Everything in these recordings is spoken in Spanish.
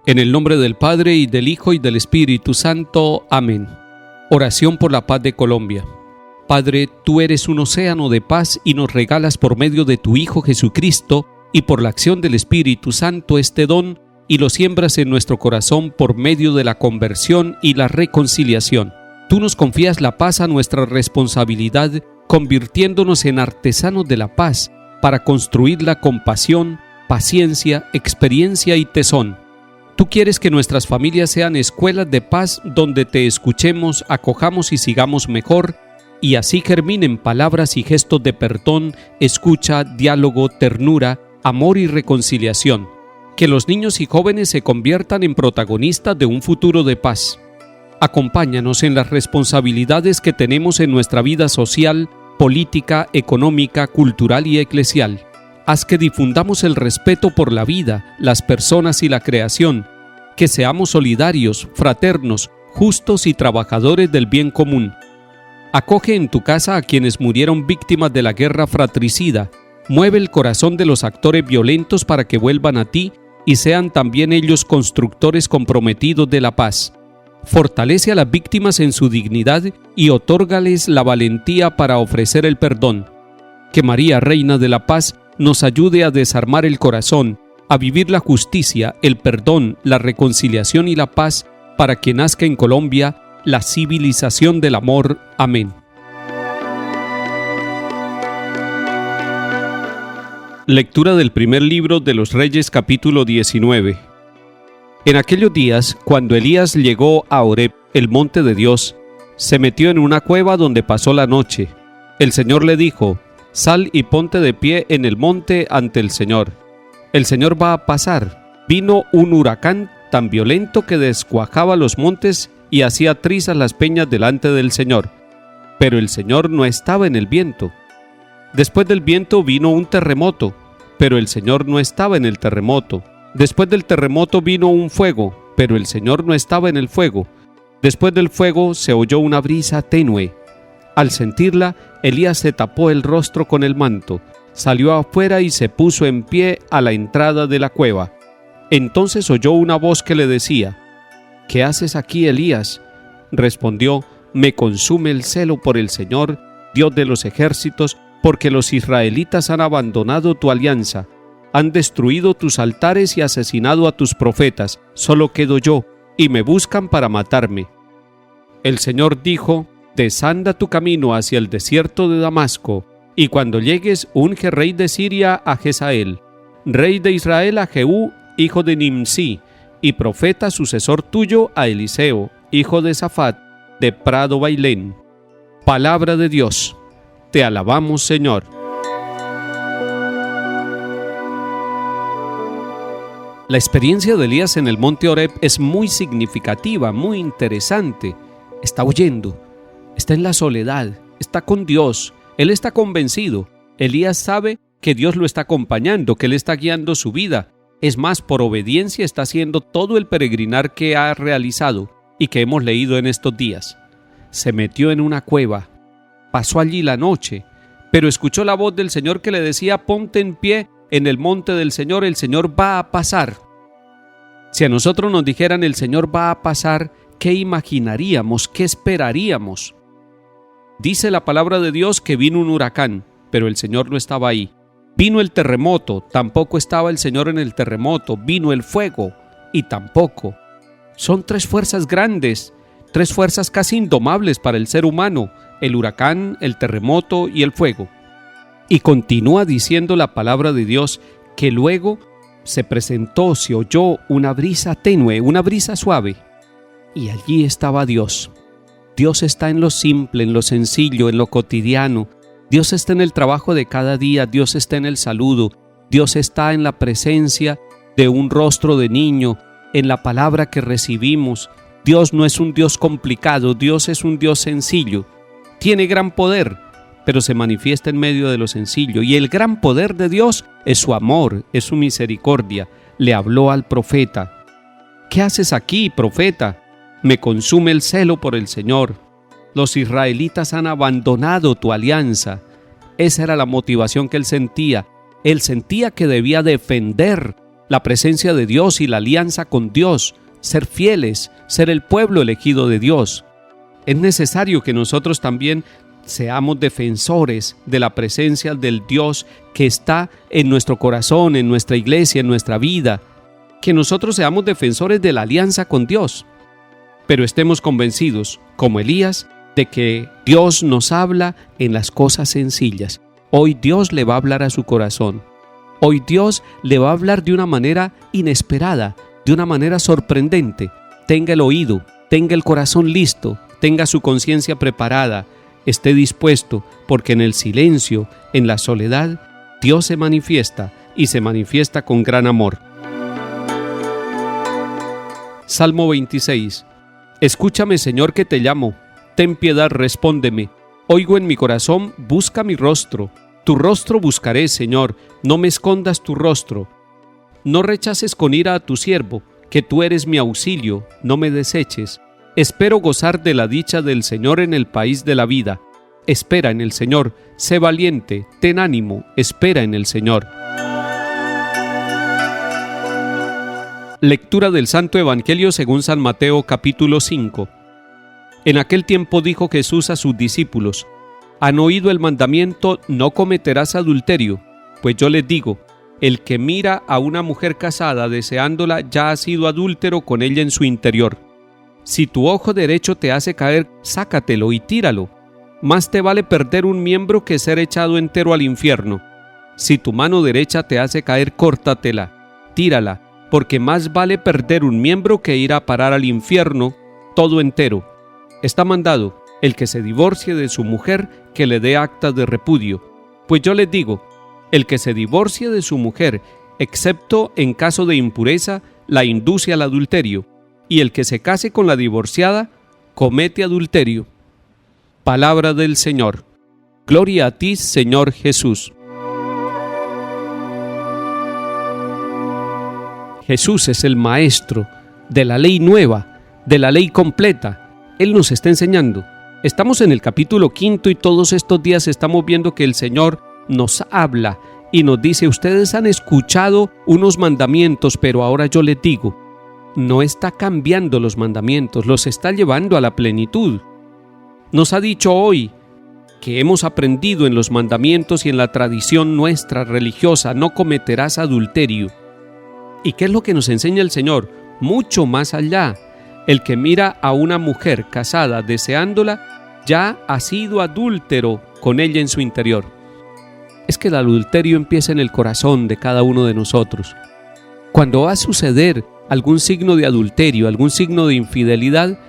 En el nombre del Padre, y del Hijo, y del Espíritu Santo. Amén. Oración por la paz de Colombia. Padre, tú eres un océano de paz y nos regalas por medio de tu Hijo Jesucristo y por la acción del Espíritu Santo este don, y lo siembras en nuestro corazón por medio de la conversión y la reconciliación. Tú nos confías la paz a nuestra responsabilidad, convirtiéndonos en artesanos de la paz para construirla con pasión, paciencia, experiencia y tesón. Tú quieres que nuestras familias sean escuelas de paz donde te escuchemos, acojamos y sigamos mejor, y así germinen palabras y gestos de perdón, escucha, diálogo, ternura, amor y reconciliación. Que los niños y jóvenes se conviertan en protagonistas de un futuro de paz. Acompáñanos en las responsabilidades que tenemos en nuestra vida social, política, económica, cultural y eclesial. Haz que difundamos el respeto por la vida, las personas y la creación, que seamos solidarios, fraternos, justos y trabajadores del bien común. Acoge en tu casa a quienes murieron víctimas de la guerra fratricida. Mueve el corazón de los actores violentos para que vuelvan a ti y sean también ellos constructores comprometidos de la paz. Fortalece a las víctimas en su dignidad y otórgales la valentía para ofrecer el perdón. Que María, Reina de la Paz, nos ayude a desarmar el corazón, a vivir la justicia, el perdón, la reconciliación y la paz, para que nazca en Colombia la civilización del amor. Amén. Lectura del primer libro de los Reyes, capítulo 19. En aquellos días, cuando Elías llegó a Horeb, el monte de Dios, se metió en una cueva donde pasó la noche. El Señor le dijo: «Sal y ponte de pie en el monte ante el Señor. El Señor va a pasar». Vino un huracán tan violento que descuajaba los montes y hacía trizas las peñas delante del Señor. Pero el Señor no estaba en el viento. Después del viento vino un terremoto, pero el Señor no estaba en el terremoto. Después del terremoto vino un fuego, pero el Señor no estaba en el fuego. Después del fuego se oyó una brisa tenue. Al sentirla, Elías se tapó el rostro con el manto, salió afuera y se puso en pie a la entrada de la cueva. Entonces oyó una voz que le decía: «¿Qué haces aquí, Elías?». Respondió: «Me consume el celo por el Señor, Dios de los ejércitos, porque los israelitas han abandonado tu alianza, han destruido tus altares y asesinado a tus profetas. Solo quedo yo, y me buscan para matarme». El Señor dijo: «Desanda tu camino hacia el desierto de Damasco, y cuando llegues, unge rey de Siria a Jezael, rey de Israel a Jehú, hijo de Nimsi, y profeta sucesor tuyo a Eliseo, hijo de Safat, de Prado Bailén». Palabra de Dios. Te alabamos, Señor. La experiencia de Elías en el monte Horeb es muy significativa, muy interesante. Está oyendo, está en la soledad, está con Dios, él está convencido. Elías sabe que Dios lo está acompañando, que él está guiando su vida. Es más, por obediencia está haciendo todo el peregrinar que ha realizado y que hemos leído en estos días. Se metió en una cueva, pasó allí la noche, pero escuchó la voz del Señor que le decía: «Ponte en pie en el monte del Señor, el Señor va a pasar». Si a nosotros nos dijeran «el Señor va a pasar», ¿qué imaginaríamos? ¿Qué esperaríamos? Dice la palabra de Dios que vino un huracán, pero el Señor no estaba ahí. Vino el terremoto, tampoco estaba el Señor en el terremoto. Vino el fuego, y tampoco. Son tres fuerzas grandes, tres fuerzas casi indomables para el ser humano: el huracán, el terremoto y el fuego. Y continúa diciendo la palabra de Dios que luego se oyó una brisa tenue, una brisa suave, y allí estaba Dios. Dios está en lo simple, en lo sencillo, en lo cotidiano. Dios está en el trabajo de cada día, Dios está en el saludo, Dios está en la presencia de un rostro de niño, en la palabra que recibimos. Dios no es un Dios complicado, Dios es un Dios sencillo. Tiene gran poder, pero se manifiesta en medio de lo sencillo. Y el gran poder de Dios es su amor, es su misericordia. Le habló al profeta: «¿Qué haces aquí, profeta? Me consume el celo por el Señor. Los israelitas han abandonado tu alianza». Esa era la motivación que él sentía. Él sentía que debía defender la presencia de Dios y la alianza con Dios, ser fieles, ser el pueblo elegido de Dios. Es necesario que nosotros también seamos defensores de la presencia del Dios que está en nuestro corazón, en nuestra iglesia, en nuestra vida. Que nosotros seamos defensores de la alianza con Dios. Pero estemos convencidos, como Elías, de que Dios nos habla en las cosas sencillas. Hoy Dios le va a hablar a su corazón. Hoy Dios le va a hablar de una manera inesperada, de una manera sorprendente. Tenga el oído, tenga el corazón listo, tenga su conciencia preparada, esté dispuesto, porque en el silencio, en la soledad, Dios se manifiesta y se manifiesta con gran amor. Salmo 26. Escúchame, Señor, que te llamo. Ten piedad, respóndeme. Oigo en mi corazón, busca mi rostro. Tu rostro buscaré, Señor, no me escondas tu rostro. No rechaces con ira a tu siervo, que tú eres mi auxilio, no me deseches. Espero gozar de la dicha del Señor en el país de la vida. Espera en el Señor, sé valiente, ten ánimo, espera en el Señor. Lectura del Santo Evangelio según San Mateo, capítulo 5. En aquel tiempo dijo Jesús a sus discípulos: ¿Han oído el mandamiento, no cometerás adulterio? Pues yo les digo, el que mira a una mujer casada deseándola ya ha sido adúltero con ella en su interior. Si tu ojo derecho te hace caer, sácatelo y tíralo. Más te vale perder un miembro que ser echado entero al infierno. Si tu mano derecha te hace caer, córtatela, tírala, porque más vale perder un miembro que ir a parar al infierno todo entero. Está mandado el que se divorcie de su mujer, que le dé acta de repudio. Pues yo les digo, el que se divorcie de su mujer, excepto en caso de impureza, la induce al adulterio, y el que se case con la divorciada, comete adulterio. Palabra del Señor. Gloria a ti, Señor Jesús. Jesús es el maestro de la ley nueva, de la ley completa. Él nos está enseñando. Estamos en el capítulo 5 y todos estos días estamos viendo que el Señor nos habla y nos dice: ustedes han escuchado unos mandamientos, pero ahora yo les digo. No está cambiando los mandamientos, los está llevando a la plenitud. Nos ha dicho hoy que hemos aprendido en los mandamientos y en la tradición nuestra religiosa: no cometerás adulterio. ¿Y qué es lo que nos enseña el Señor? Mucho más allá. El que mira a una mujer casada deseándola, ya ha sido adúltero con ella en su interior. Es que el adulterio empieza en el corazón de cada uno de nosotros. Cuando va a suceder algún signo de adulterio, algún signo de infidelidad,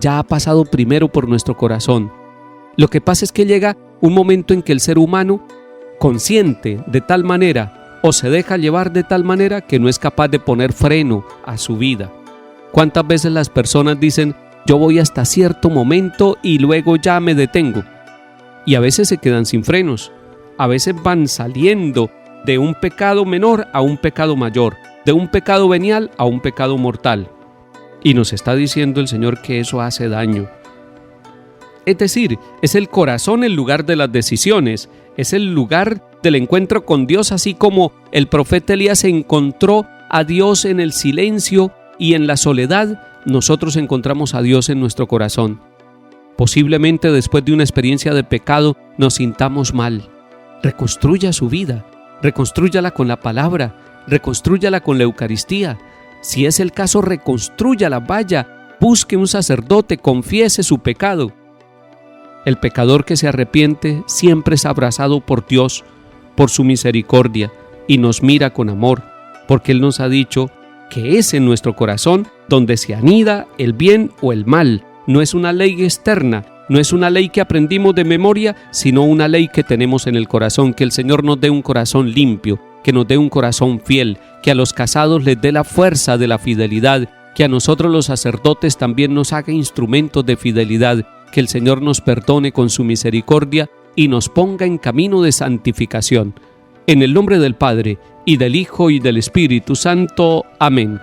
ya ha pasado primero por nuestro corazón. Lo que pasa es que llega un momento en que el ser humano consiente de tal manera o se deja llevar de tal manera que no es capaz de poner freno a su vida. ¿Cuántas veces las personas dicen: yo voy hasta cierto momento y luego ya me detengo? Y a veces se quedan sin frenos. A veces van saliendo de un pecado menor a un pecado mayor, de un pecado venial a un pecado mortal. Y nos está diciendo el Señor que eso hace daño. Es decir, es el corazón el lugar de las decisiones, es el lugar del encuentro con Dios, así como el profeta Elías encontró a Dios en el silencio y en la soledad. Nosotros encontramos a Dios en nuestro corazón. Posiblemente después de una experiencia de pecado nos sintamos mal. Reconstruya su vida, reconstrúyala con la palabra, reconstrúyala con la Eucaristía. Si es el caso, reconstrúyala, vaya, busque un sacerdote, confiese su pecado. El pecador que se arrepiente siempre es abrazado por Dios, por su misericordia, y nos mira con amor, porque Él nos ha dicho que es en nuestro corazón donde se anida el bien o el mal. No es una ley externa, no es una ley que aprendimos de memoria, sino una ley que tenemos en el corazón. Que el Señor nos dé un corazón limpio, que nos dé un corazón fiel, que a los casados les dé la fuerza de la fidelidad, que a nosotros los sacerdotes también nos haga instrumentos de fidelidad, que el Señor nos perdone con su misericordia y nos ponga en camino de santificación. En el nombre del Padre, y del Hijo, y del Espíritu Santo. Amén.